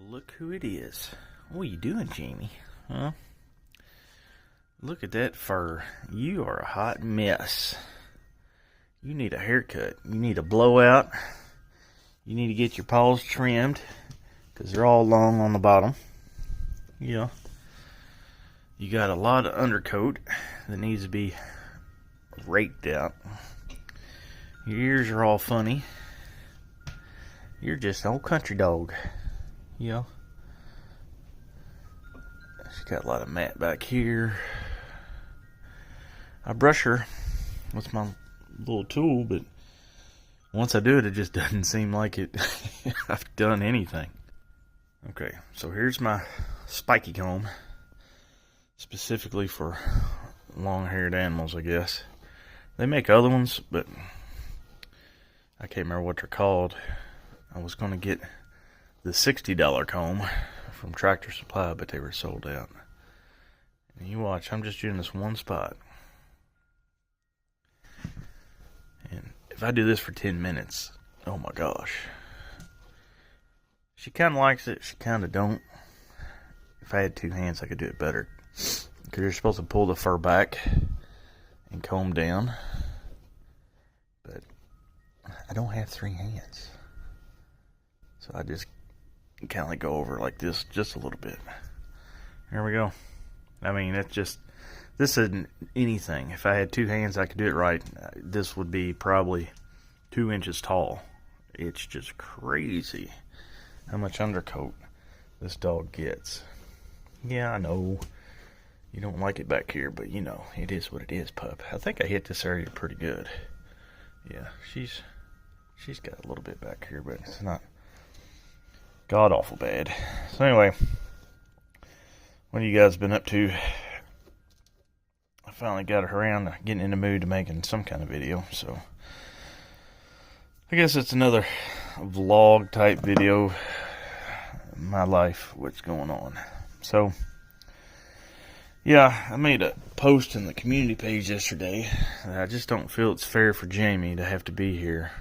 Look who it is. What are you doing, Jamie? Huh? Look at that fur. You are a hot mess. You need a haircut. You need a blowout. You need to get your paws trimmed because they're all long on the bottom. Yeah. You got a lot of undercoat that needs to be raked out. Your ears are all funny. You're just an old country dog. Yeah. She's got a lot of mat back here. I brush her with my little tool, but once I do it, it just doesn't seem like I've done anything. Okay, so here's my spiky comb, specifically for long-haired animals, I guess. They make other ones, but I can't remember what they're called. I was going to get the $60 comb from Tractor Supply, but they were sold out. And you watch, I'm just doing this one spot. And if I do this for 10 minutes, oh my gosh. She kind of likes it, she kind of don't. If I had two hands, I could do it better. Because you're supposed to pull the fur back and comb down. But I don't have three hands. So I just kind of like go over like this just a little bit. There we go. I mean, this isn't anything. If I had two hands, I could do it right. This would be probably 2 inches tall. It's just crazy how much undercoat this dog gets. Yeah, I know you don't like it back here, but you know, it is what it is, pup. I think I hit this area pretty good. Yeah, she's got a little bit back here, but it's not god awful bad. So anyway, what have you guys been up to? I finally got around to getting in the mood to making some kind of video, so I guess it's another vlog type video. My life, what's going on. So yeah, I made a post in the community page yesterday that I just don't feel it's fair for Jamie to have to be here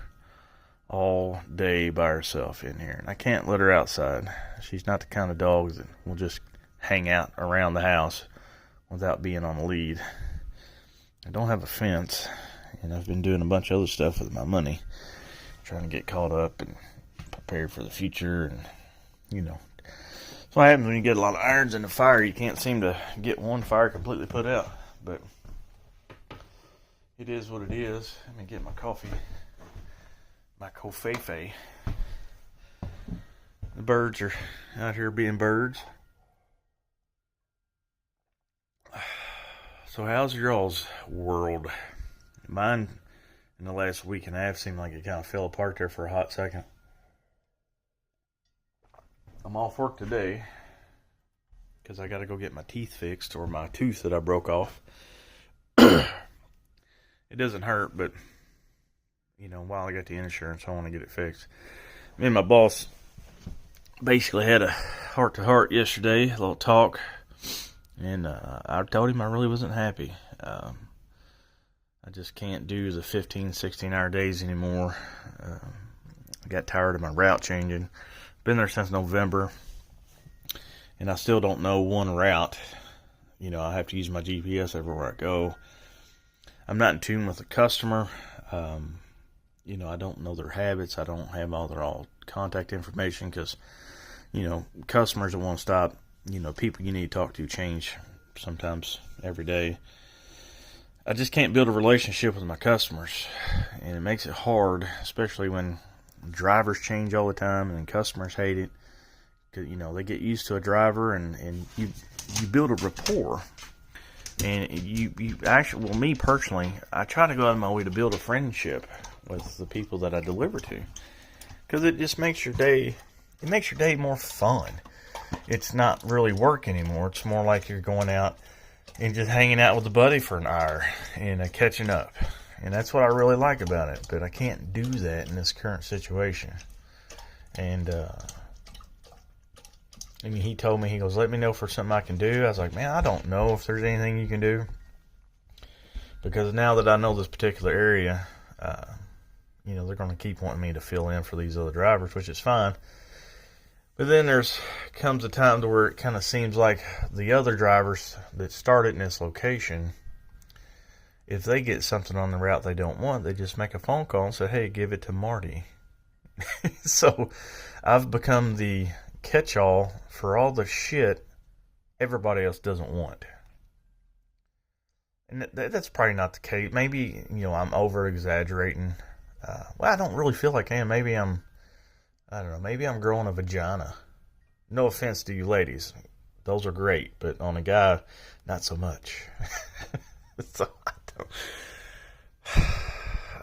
all day by herself in here. And I can't let her outside. She's not the kind of dog that will just hang out around the house without being on a lead. I don't have a fence, and I've been doing a bunch of other stuff with my money, trying to get caught up and prepared for the future. And you know, that's what happens when you get a lot of irons in the fire. You can't seem to get one fire completely put out, but it is what it is. Let me get my coffee. My covfefe. The birds are out here being birds. So how's y'all's world? Mine, in the last week and a half, seemed like it kind of fell apart there for a hot second. I'm off work today because I got to go get my teeth fixed, or my tooth that I broke off. It doesn't hurt, but you know, while I got the insurance, I want to get it fixed. Me and my boss basically had a heart-to-heart yesterday, a little talk, and I told him I really wasn't happy. I just can't do the 15, 16-hour days anymore. I got tired of my route changing. Been there since November, and I still don't know one route. You know, I have to use my GPS everywhere I go. I'm not in tune with the customer. You know, I don't know their habits. I don't have all their contact information because, you know, customers that won't stop, you know, people you need to talk to change sometimes every day. I just can't build a relationship with my customers, and it makes it hard, especially when drivers change all the time and customers hate it. Because, you know, they get used to a driver, and you build a rapport. And you actually, well, me personally, I try to go out of my way to build a friendship with the people that I deliver to, because it just makes your day, more fun. It's not really work anymore. It's more like you're going out and just hanging out with a buddy for an hour and catching up. And that's what I really like about it, but I can't do that in this current situation. And I mean, he told me, he goes, let me know for something I can do. I was like, man, I don't know if there's anything you can do, because now that I know this particular area, you know, they're going to keep wanting me to fill in for these other drivers, which is fine. But then comes a time to where it kind of seems like the other drivers that started in this location, if they get something on the route they don't want, they just make a phone call and say, hey, give it to Marty. So I've become the catch-all for all the shit everybody else doesn't want. And that's probably not the case. Maybe, I'm over-exaggerating. Well, I don't really feel like I am. Maybe I don't know, maybe I'm growing a vagina. No offense to you ladies. Those are great, but on a guy, not so much. So,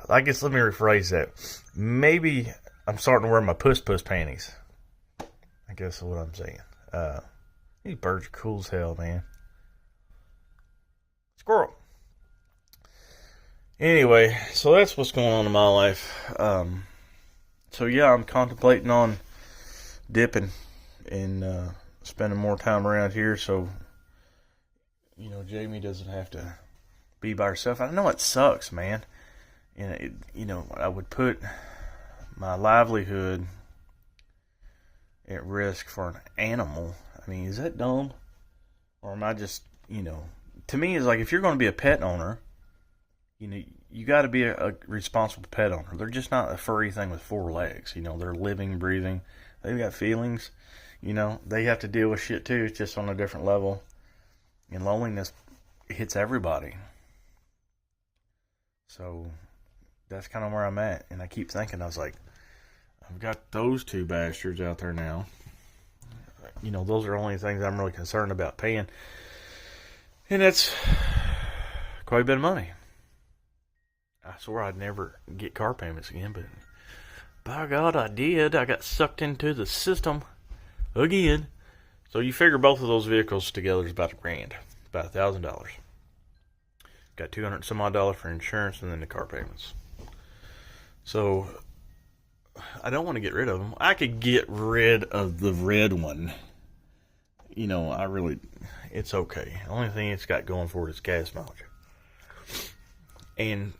I guess let me rephrase that. Maybe I'm starting to wear my puss panties. I guess is what I'm saying. These birds are cool as hell, man. Squirrel. Anyway, so that's what's going on in my life. So yeah, I'm contemplating on dipping and spending more time around here, so Jamie doesn't have to be by herself. I know it sucks, man. And I would put my livelihood at risk for an animal. I mean, is that dumb? Or am I just, to me, it's like if you're going to be a pet owner, you got to be a responsible pet owner. They're just not a furry thing with four legs. They're living, breathing. They've got feelings. They have to deal with shit too. It's just on a different level. And loneliness hits everybody. So that's kind of where I'm at. And I keep thinking, I was like, I've got those two bastards out there now. Those are the only things I'm really concerned about paying. And that's quite a bit of money. I swore I'd never get car payments again, but by God, I did. I got sucked into the system again. So you figure both of those vehicles together is about $1,000, about $1,000. Got $200 some odd for insurance and then the car payments. So I don't want to get rid of them. I could get rid of the red one. It's okay. The only thing it's got going for it is gas mileage. And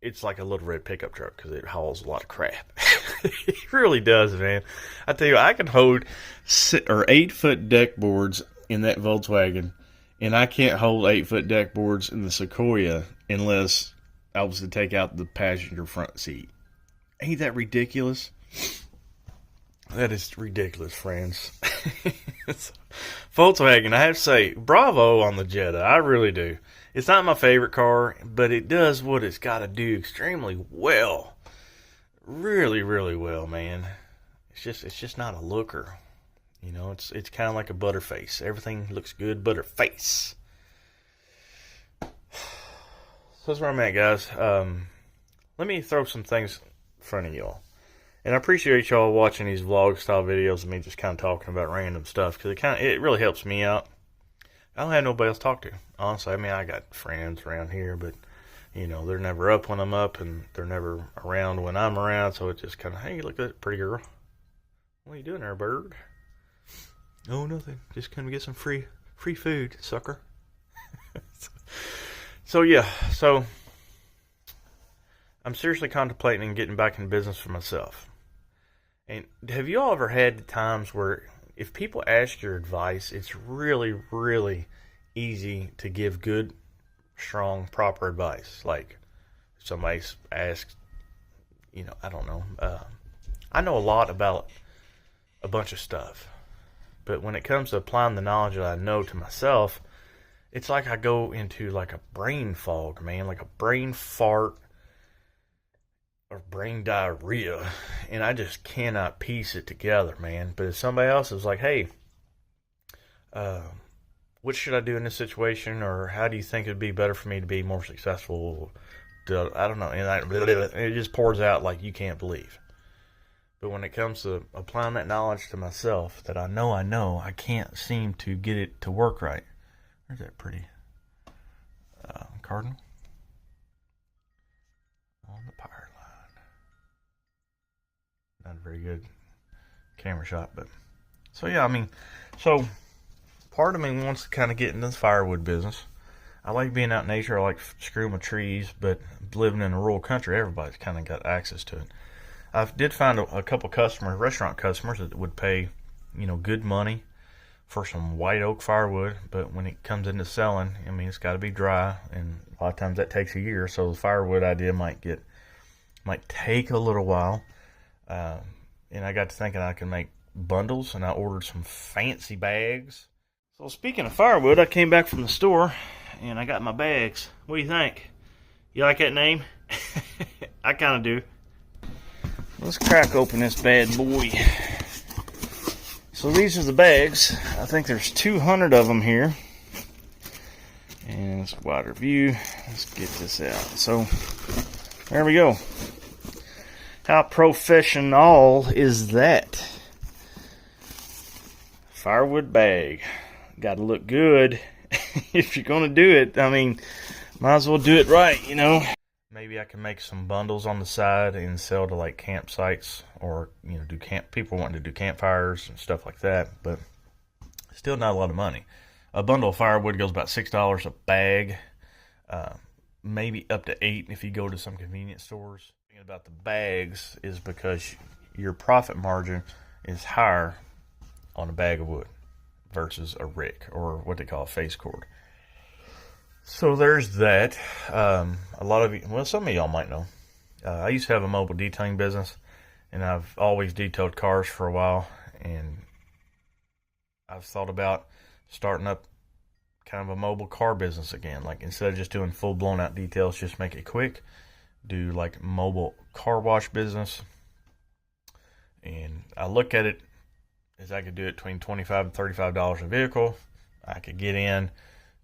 it's like a little red pickup truck because it hauls a lot of crap. It really does, man. I tell you, I can hold 8-foot deck boards in that Volkswagen, and I can't hold 8-foot deck boards in the Sequoia unless I was to take out the passenger front seat. Ain't that ridiculous? That is ridiculous, friends. Volkswagen, I have to say, bravo on the Jetta. I really do. It's not my favorite car, but it does what it's got to do extremely well. Really, really well, man. It's just not a looker. It's kind of like a butterface. Everything looks good, butterface. So that's where I'm at, guys. Let me throw some things in front of y'all. And I appreciate y'all watching these vlog style videos of me just kind of talking about random stuff because it really helps me out. I don't have nobody else to talk to. Honestly, I got friends around here, but they're never up when I'm up, and they're never around when I'm around. So it's just kind of, hey, look at that pretty girl. What are you doing there, bird? Oh, nothing. Just gonna get some free food, sucker. So yeah, I'm seriously contemplating getting back in business for myself. And have you all ever had times where if people ask your advice, it's really, really easy to give good, strong, proper advice? Like if somebody asks, I don't know. I know a lot about a bunch of stuff. But when it comes to applying the knowledge that I know to myself, it's like I go into like a brain fog, man. Like a brain fart. Or brain diarrhea, and I just cannot piece it together, man. But if somebody else is like, hey, what should I do in this situation, or how do you think it'd be better for me to be more successful? I don't know, and it just pours out like you can't believe. But when it comes to applying that knowledge to myself that I know, I can't seem to get it to work right. There's that pretty cardinal on the power line. Not a very good camera shot, but so yeah, so part of me wants to kind of get into this firewood business. I like being out in nature. I like screwing with trees, but living in a rural country, everybody's kind of got access to it. I did find a couple customers, restaurant customers, that would pay good money for some white oak firewood, but when it comes into selling, I mean, it's got to be dry, and a lot of times that takes a year. So the firewood idea might take a little while. And I got to thinking I can make bundles, and I ordered some fancy bags. So speaking of firewood, I came back from the store, and I got my bags. What do you think? You like that name? I kind of do. Let's crack open this bad boy. So these are the bags. I think there's 200 of them here. And it's a wider view. Let's get this out. So there we go. How professional is that? Firewood bag. Got to look good. If you're going to do it, I mean, might as well do it right, Maybe I can make some bundles on the side and sell to like campsites, or do people wanting to do campfires and stuff like that, but still not a lot of money. A bundle of firewood goes about $6 a bag, maybe up to $8 if you go to some convenience stores. Thinking about the bags is because your profit margin is higher on a bag of wood versus a rick, or what they call a face cord. So there's that. A lot of you, some of y'all might know. I used to have a mobile detailing business, and I've always detailed cars for a while, and I've thought about starting up kind of a mobile car business again. Like, instead of just doing full blown out details, just make it quick. Do like mobile car wash business. And I look at it as I could do it between $25 and $35 a vehicle. I could get in,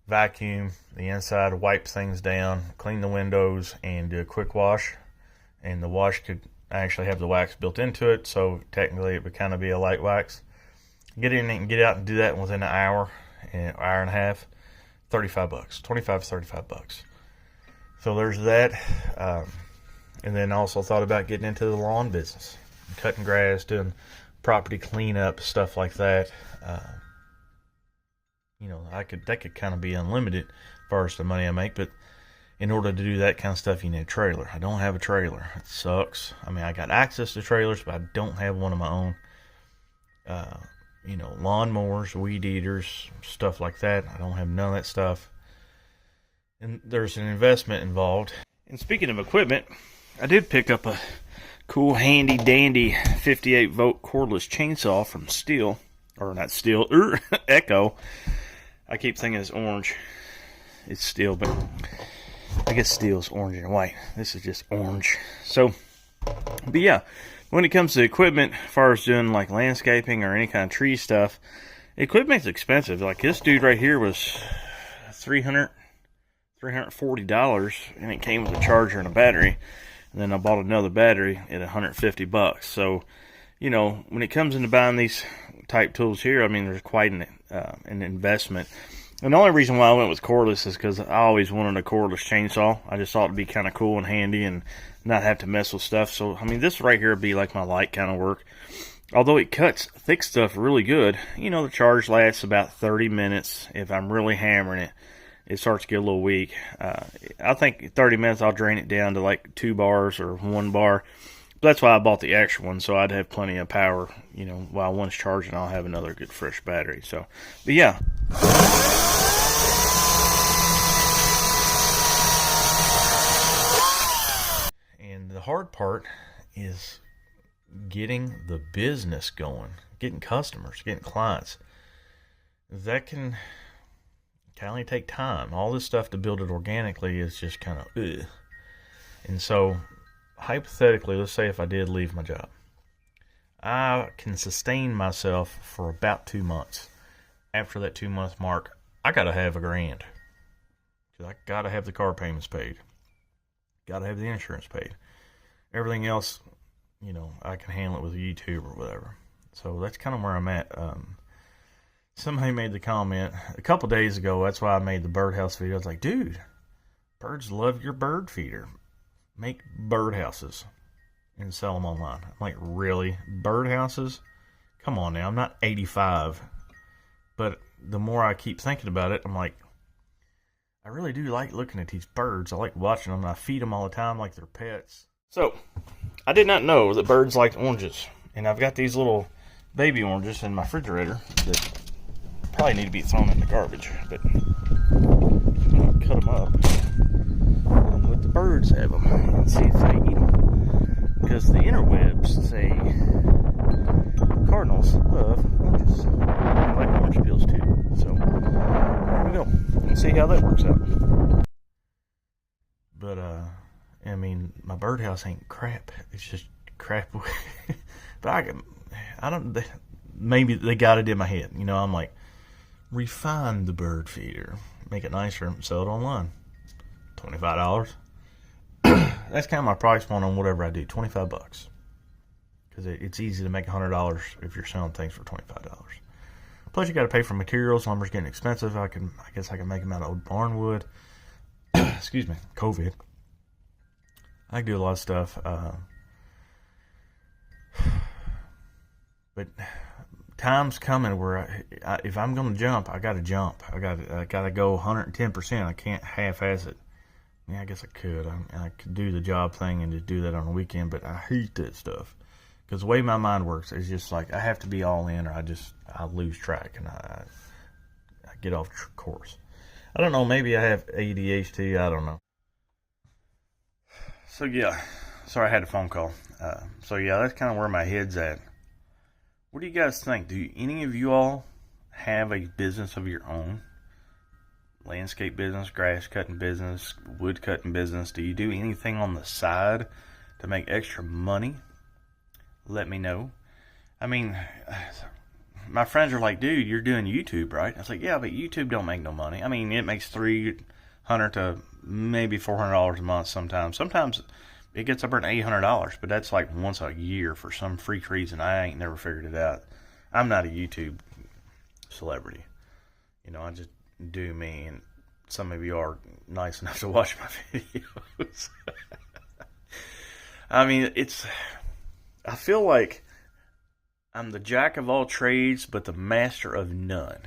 vacuum the inside, wipe things down, clean the windows, and do a quick wash. And the wash could actually have the wax built into it, so technically it would kind of be a light wax. Get in and get out and do that within an hour and a half. $35, 25 to $35. So there's that. And then also thought about getting into the lawn business, cutting grass, doing property cleanup, stuff like that. That could kind of be unlimited as far as the money I make, but in order to do that kind of stuff, you need a trailer. I don't have a trailer. It sucks. I mean, I got access to trailers, but I don't have one of my own. Lawnmowers, weed eaters, stuff like that. I don't have none of that stuff. And there's an investment involved. And speaking of equipment, I did pick up a cool, handy, dandy 58 volt cordless chainsaw from Steel. Or not Steel, Echo. I keep thinking it's orange. It's Steel, but I guess Steel's orange and white. This is just orange. So, but yeah, when it comes to equipment, as far as doing like landscaping or any kind of tree stuff, equipment's expensive. Like this dude right here was $340, and it came with a charger and a battery. And then I bought another battery at $150. So, when it comes into buying these type tools here, I mean, there's quite an investment. And the only reason why I went with cordless is because I always wanted a cordless chainsaw. I just thought it'd be kind of cool and handy and not have to mess with stuff. So, I mean, this right here would be like my light kind of work. Although it cuts thick stuff really good. The charge lasts about 30 minutes. If I'm really hammering it, it starts to get a little weak. I think 30 minutes I'll drain it down to like 2 bars or 1 bar. But that's why I bought the extra one, so I'd have plenty of power. While one's charging, I'll have another good fresh battery. So, but yeah. And the hard part is getting the business going, getting customers, getting clients. That can kind of take time. All this stuff to build it organically is just kind of ugh. And so, hypothetically, let's say if I did leave my job, I can sustain myself for about 2 months. After that 2-month mark, I gotta have $1,000. Because I gotta have the car payments paid. Gotta have the insurance paid. Everything else, I can handle it with YouTube or whatever. So that's kind of where I'm at. Somebody made the comment a couple days ago. That's why I made the birdhouse video. I was like, dude, birds love your bird feeder. Make birdhouses and sell them online. I'm like, really? Birdhouses? Come on now. I'm not 85. But the more I keep thinking about it, I'm like, I really do like looking at these birds. I like watching them. I feed them all the time like they're pets. So, I did not know that birds liked oranges. And I've got these little baby oranges in my refrigerator that probably need to be thrown in the garbage, but I'm going to cut them up and let the birds have them and see if they eat them. Because the interwebs say cardinals love oranges, like orange peels too. So there we go. Let's see how that works out. But I mean, my birdhouse ain't crap. It's just crap. But I don't. Maybe they got it in my head. You know, I'm like, refine the bird feeder, make it nicer, and sell it online. $25. That's kind of my price point on whatever I do. $25, because it's easy to make $100 if you're selling things for $25. Plus, you got to pay for materials. Lumber's getting expensive. I guess I can make them out of old barn wood. Excuse me, COVID. I can do a lot of stuff. But time's coming where if I'm going to jump, I got to jump. I got to go 110%. I can't half-ass it. Yeah, I guess I could. I could do the job thing and just do that on the weekend, but I hate that stuff. Because the way my mind works is just like I have to be all in, or I lose track and I get off course. I don't know. Maybe I have ADHD. I don't know. So yeah, sorry I had a phone call. So yeah, that's kind of where my head's at. What do you guys think? Do any of you all have a business of your own? Landscape business, grass cutting business, wood cutting business? Do you do anything on the side to make extra money? Let me know. I mean, my friends are like, dude, you're doing YouTube, right? I was like, yeah, but YouTube don't make no money. I mean, it makes $300 to maybe $400 a month sometimes. Sometimes it gets up to $800, but that's like once a year for some freak reason. I ain't never figured it out. I'm not a YouTube celebrity. You know, I just do me, and some of you are nice enough to watch my videos. I mean, I feel like I'm the jack of all trades, but the master of none.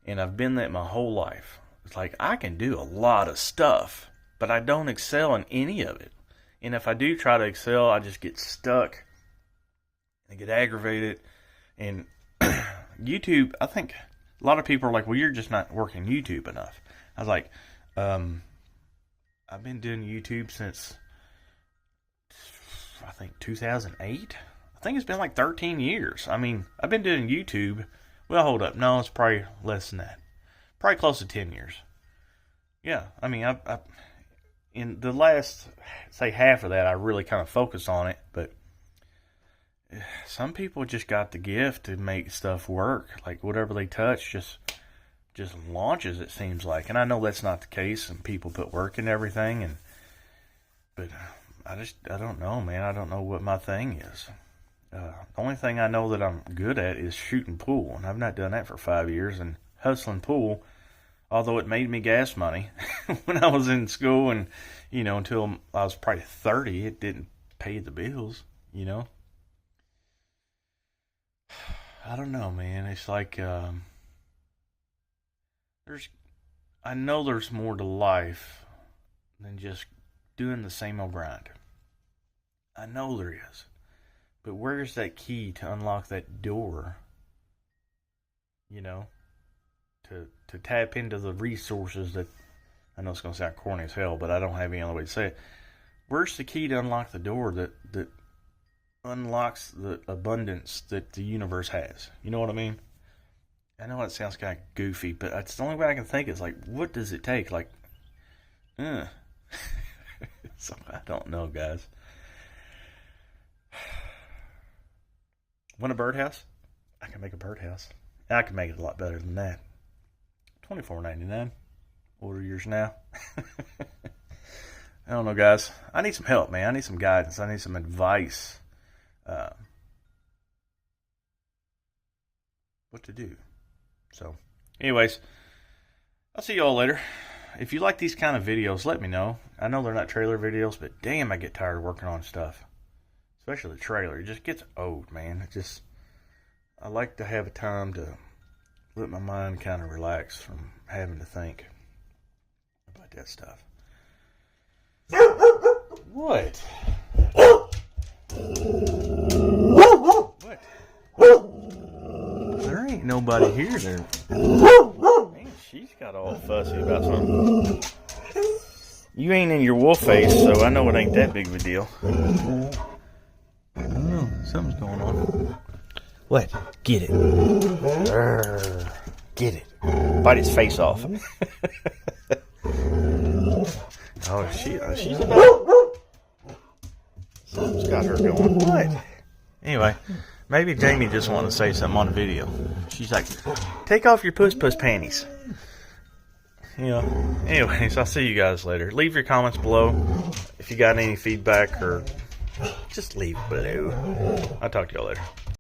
And I've been that my whole life. It's like I can do a lot of stuff, but I don't excel in any of it. And if I do try to excel, I just get stuck and get aggravated. And YouTube, I think a lot of people are like, well, you're just not working YouTube enough. I was like, I've been doing YouTube since, I think, 2008. I think it's been like 13 years. I mean, I've been doing YouTube. Well, hold up. No, it's probably less than that. Probably close to 10 years. Yeah, I mean, I in the last, say, half of that, I really kind of focused on it. But some people just got the gift to make stuff work. Like, whatever they touch just launches, it seems like. And I know that's not the case, and people put work in everything. But I don't know, man. I don't know what my thing is. The only thing I know that I'm good at is shooting pool, and I've not done that for 5 years. And hustling pool, although it made me gas money when I was in school, and you know, until I was probably 30, it didn't pay the bills. You know, I don't know, man. It's like I know there's more to life than just doing the same old grind. I know there is. But where's that key to unlock that door? You know, to tap into the resources that, I know it's going to sound corny as hell, but I don't have any other way to say it. Where's the key to unlock the door that unlocks the abundance that the universe has? You know what I mean? I know it sounds kind of goofy, but that's the only way I can think is like, what does it take? Like, so I don't know, guys. Want a birdhouse? I can make a birdhouse. I can make it a lot better than that. $24.99. Order yours now. I don't know, guys. I need some help, man. I need some guidance. I need some advice. What to do. So, anyways, I'll see you all later. If you like these kind of videos, let me know. I know they're not trailer videos, but damn, I get tired of working on stuff. Especially the trailer. It just gets old, man. I like to have a time to let my mind kind of relax from having to think about that stuff. What? What? ain't nobody here there. Man, she's got all fussy about something. You ain't in your wolf face, so I know it ain't that big of a deal. I don't know. Something's going on. What? Get it. Get it. Bite its face off. Oh, she's about... Something's got her going. What? Anyway, maybe Jamie just wanted to say something on the video. She's like, take off your puss panties. You know. Anyways, I'll see you guys later. Leave your comments below if you got any feedback, or just leave it below. I'll talk to y'all later.